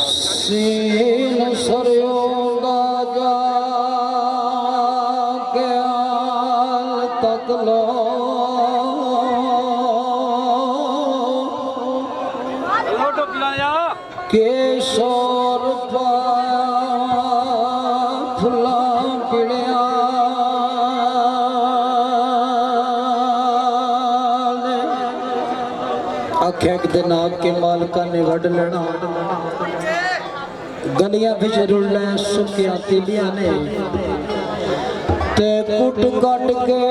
Scene सरयों दा जाके आल तक लो केशोर फुला पिड़िया आख्या एक दिन आके मालका ने वड लेना गलियां बिच रुलना सुखिया तिलियां ने ते कुट कट के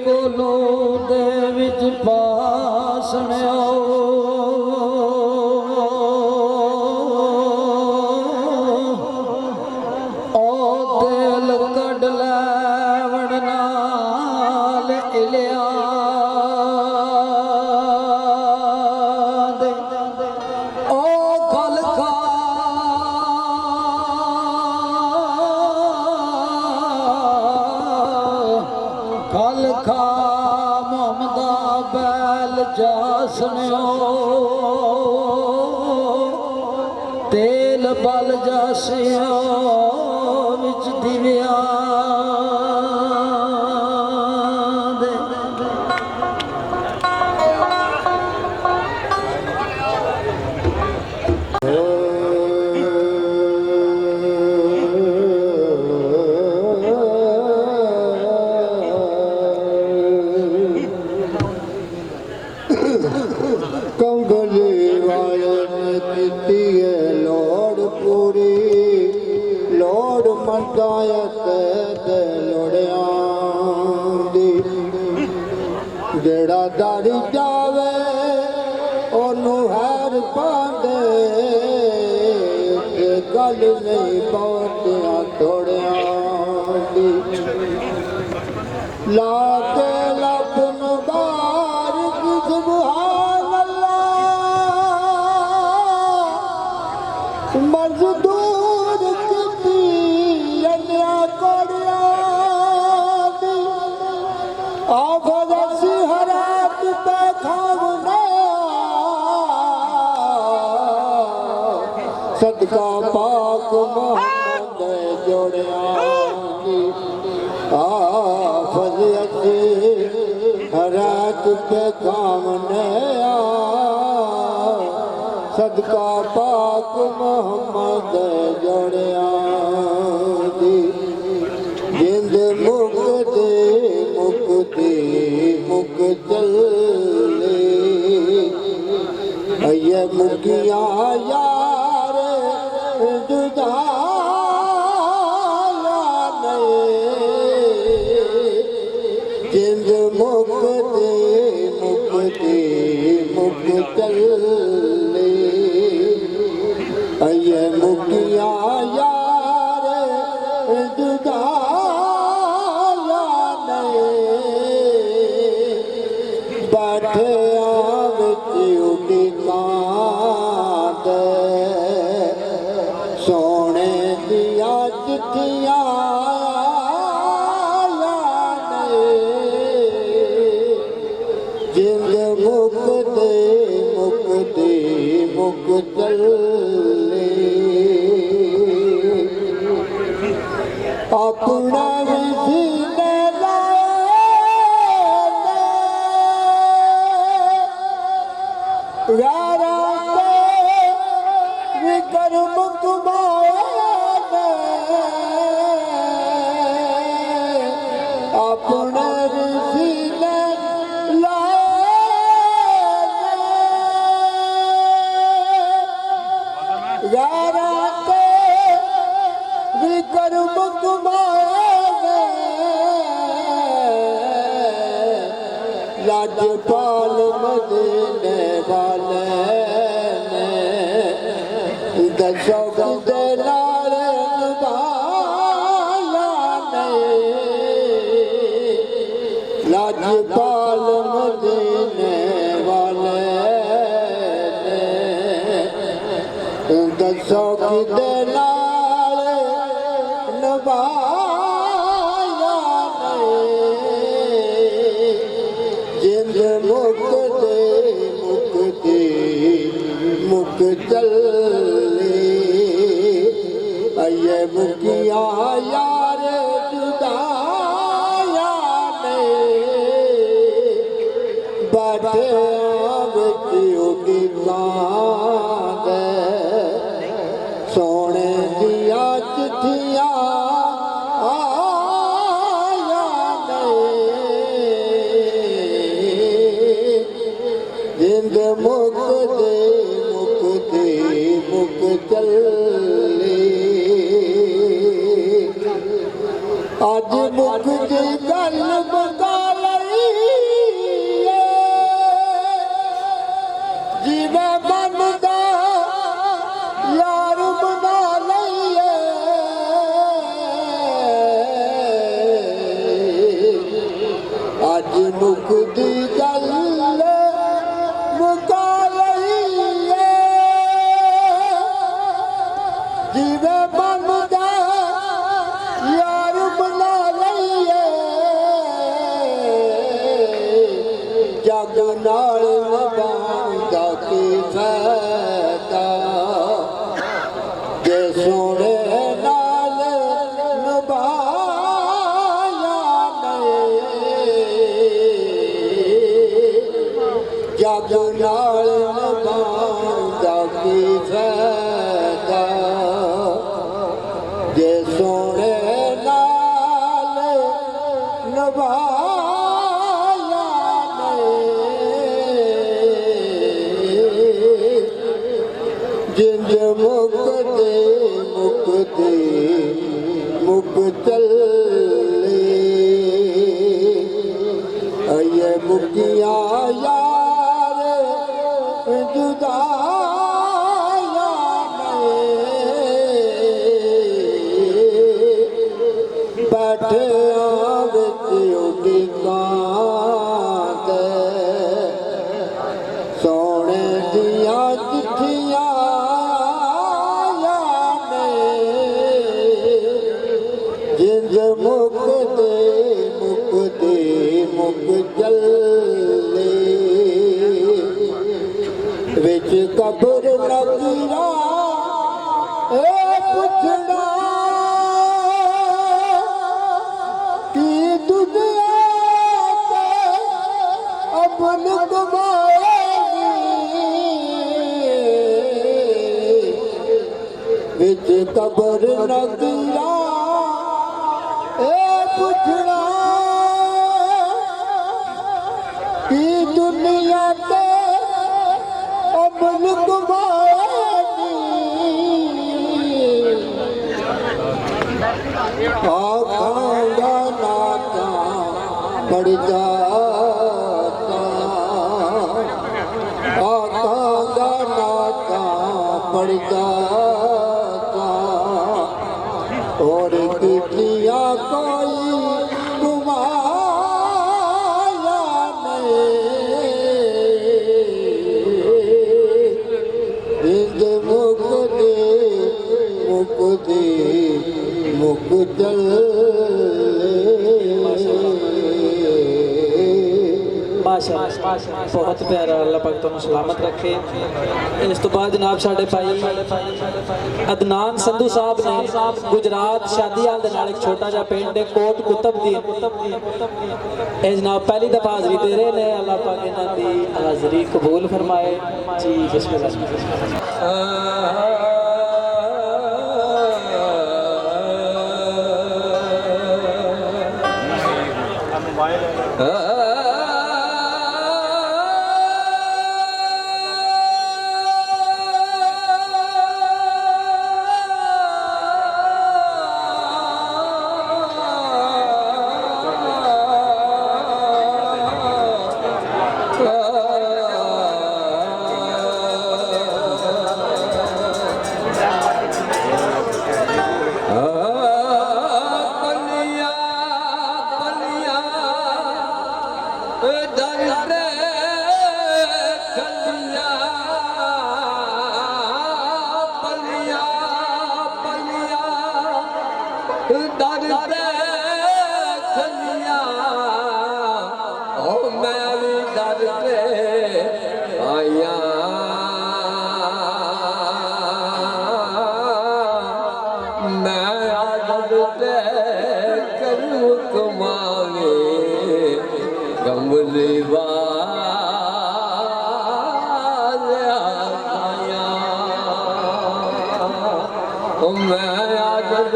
कोलो दे विच पासने ओ दिल कड लैवण नाल इलिया खा मोहम्मदा बैल जासनो तेल बल जासियो विच दिव्या जेड़ा दाड़ी जावे ओनू हैर पांदे गल नहीं पहुंचिया थोड़िया ला के लब मुबारक सुभान अल्लाह मजदूर की अन्या कोड़िया सदका पाक मोहम्मद जोड़िया फज़ियत हरात पे खामने सदका पाक मोहम्मद जोड़िया जिंद मुक्ति मुक्ति मुक चले ये मुकिया यार जुदा जिंद मुक्ति मुक्ति मुक चले ये मुकिया यार जुदा बैठे उड़ी कांद सोने दिया चिट्ठियां जिंद मुक्ति मुक्ति मुक चले अपना यारा विकर मुकमाए अपने ऋषि ने लाए यारा विकर मुकमाए राज्यपाल मदीने वाले ने दशों दे नारे निभाया राज्यपाल मदीने वाले ने दशों दे नारे निभाया जिंद मुक्ति मुक चले अये मुकिया यार जुदाया ने बैठे सोने दिया चिट्ठियां आया ने जिंद मुक चले अज मुक जी गल मुका लई जीवे बनदा यार बना लईए अज मुक दी गल मुका लईए जीवे बनदा यार बना लईए जग नाल निभांदा की फायदा जे सोने नाल निभाया नहीं जग नाल निभांदा की फायदा जे सोने नाल निभाया नहीं जिंद मुकते मुक चले अये मुकिया यार जुदाया नहीं बैठे सोने दिया चिट्ठियां जिंद मुकते मुक चले विच कब्र नगीरा पुछना की दुनिया अपन विच कब्र नगीरा पुछना की दुनिया ते अपन आखांगा नाता पड़ जाता आखांगा नाता पड़ जाता और कितिया कोई गुमाया नहीं जिंद मुक चले बहुत प्यारा अल्लाह पाक तुहानू सलामत रखे। इस तो बाद जनाब साडे भाई अदनान संधू साहब ने गुजरात शादीआल दे नाल एक छोटा जा पिंड है कोट कुतुबदीन ए जनाब पहली दफा हाजरी दे रहे ने अल्लाह पाक इन्हां दी हाजरी कबूल फरमाए जी बिस्मिल्लाह। मैं आदत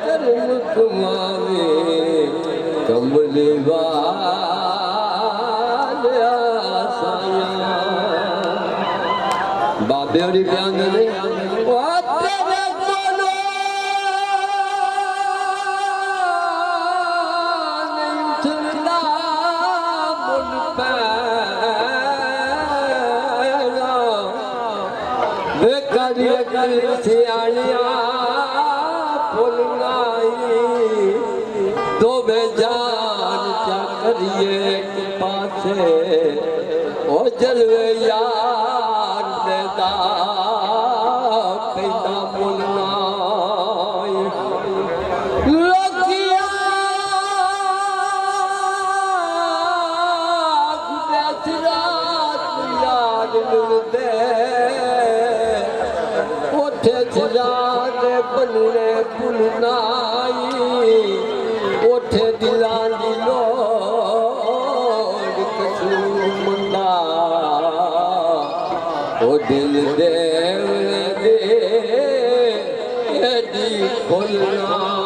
करम तुम्हारे कमली वालिया साया बाबे और बयान ने तेरे बोलो नहीं उठना मुन पैरा बेकारी कर सियाणिया फुलनाई दो बेजान चा करिए एक पासे ओ जलवे यार देदा पैदा फुलनाई लोकिया गुजरात यार मिलदे ओठे चरादे बनने पुलनाई ओठे दिलां दी लोड़ कसूर मुंडा ओ दिल देवने दे एडी खुलनाई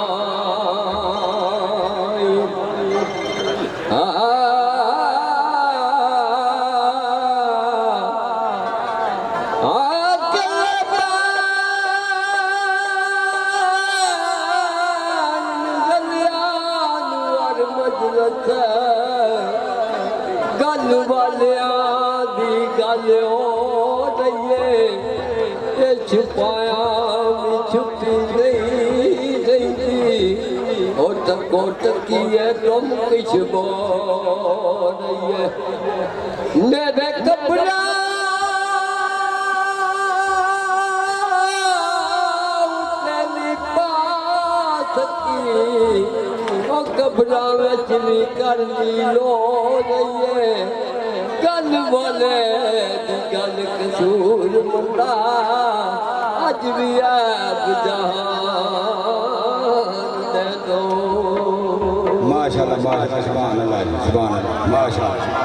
गल वालियां दी गल हो रहीए ये छुपाया भी छुपी नहीं रही ओ टको टकिए तुम किश बोल रहीए मेरे कपड़ा कपड़ा में चली कर ली लो रहीए गल बोले गल कसूर मुंडा अज भी ऐब जहान दे दो माशाअल्लाह माशाअल्लाह सुभान अल्लाह माशाअल्लाह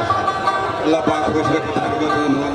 अल्लाह पाक खुश रखे